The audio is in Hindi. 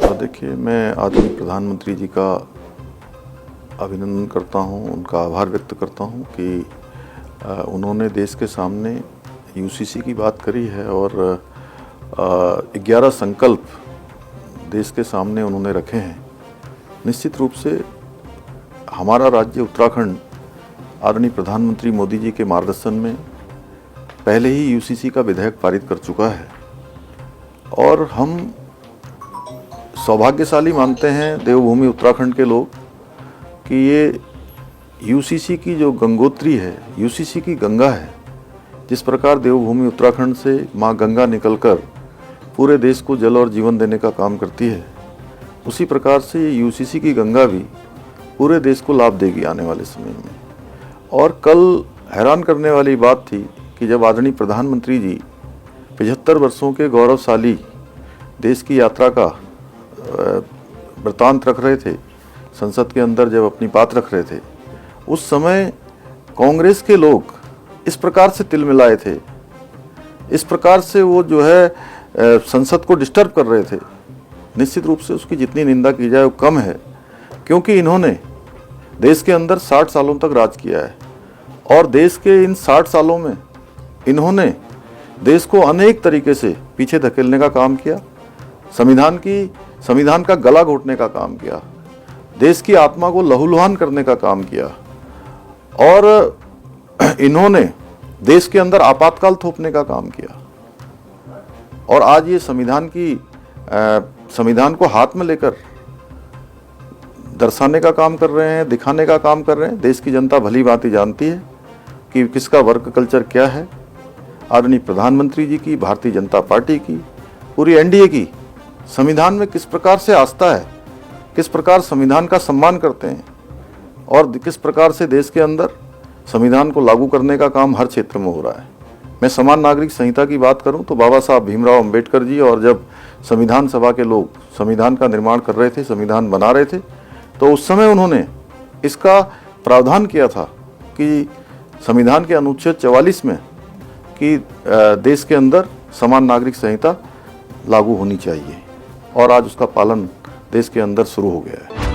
देखिए, मैं आदरणीय प्रधानमंत्री जी का अभिनंदन करता हूं, उनका आभार व्यक्त करता हूं कि उन्होंने देश के सामने यूसीसी की बात करी है और 11 संकल्प देश के सामने उन्होंने रखे हैं। निश्चित रूप से हमारा राज्य उत्तराखंड आदरणीय प्रधानमंत्री मोदी जी के मार्गदर्शन में पहले ही यूसीसी का विधेयक पारित कर चुका है और हम सौभाग्यशाली मानते हैं देवभूमि उत्तराखंड के लोग कि ये यूसीसी की जो गंगोत्री है, यूसीसी की गंगा है। जिस प्रकार देवभूमि उत्तराखंड से माँ गंगा निकलकर पूरे देश को जल और जीवन देने का काम करती है, उसी प्रकार से यूसीसी की गंगा भी पूरे देश को लाभ देगी आने वाले समय में। और कल हैरान करने वाली बात थी कि जब आदरणीय प्रधानमंत्री जी 75 वर्षों के गौरवशाली देश की यात्रा का वृतांत रख रहे थे, संसद के अंदर जब अपनी बात रख रहे थे, उस समय कांग्रेस के लोग इस प्रकार से तिलमिलाए थे, इस प्रकार से वो जो है संसद को डिस्टर्ब कर रहे थे। निश्चित रूप से उसकी जितनी निंदा की जाए वो कम है, क्योंकि इन्होंने देश के अंदर 60 सालों तक राज किया है और देश के इन 60 सालों में इन्होंने देश को अनेक तरीके से पीछे धकेलने का काम किया, संविधान का गला घोटने का काम किया, देश की आत्मा को लहूलुहान करने का काम किया और इन्होंने देश के अंदर आपातकाल थोपने का काम किया। और आज ये संविधान को हाथ में लेकर दर्शाने का काम कर रहे हैं, दिखाने का काम कर रहे हैं। देश की जनता भली भांति जानती है कि किसका वर्क कल्चर क्या है। आदरणीय प्रधानमंत्री जी की, भारतीय जनता पार्टी की, पूरी एनडीए की संविधान में किस प्रकार से आस्था है, किस प्रकार संविधान का सम्मान करते हैं और किस प्रकार से देश के अंदर संविधान को लागू करने का काम हर क्षेत्र में हो रहा है। मैं समान नागरिक संहिता की बात करूं तो बाबा साहब भीमराव अंबेडकर जी और जब संविधान सभा के लोग संविधान का निर्माण कर रहे थे, संविधान बना रहे थे, तो उस समय उन्होंने इसका प्रावधान किया था कि संविधान के अनुच्छेद 44 में कि देश के अंदर समान नागरिक संहिता लागू होनी चाहिए और आज उसका पालन देश के अंदर शुरू हो गया है।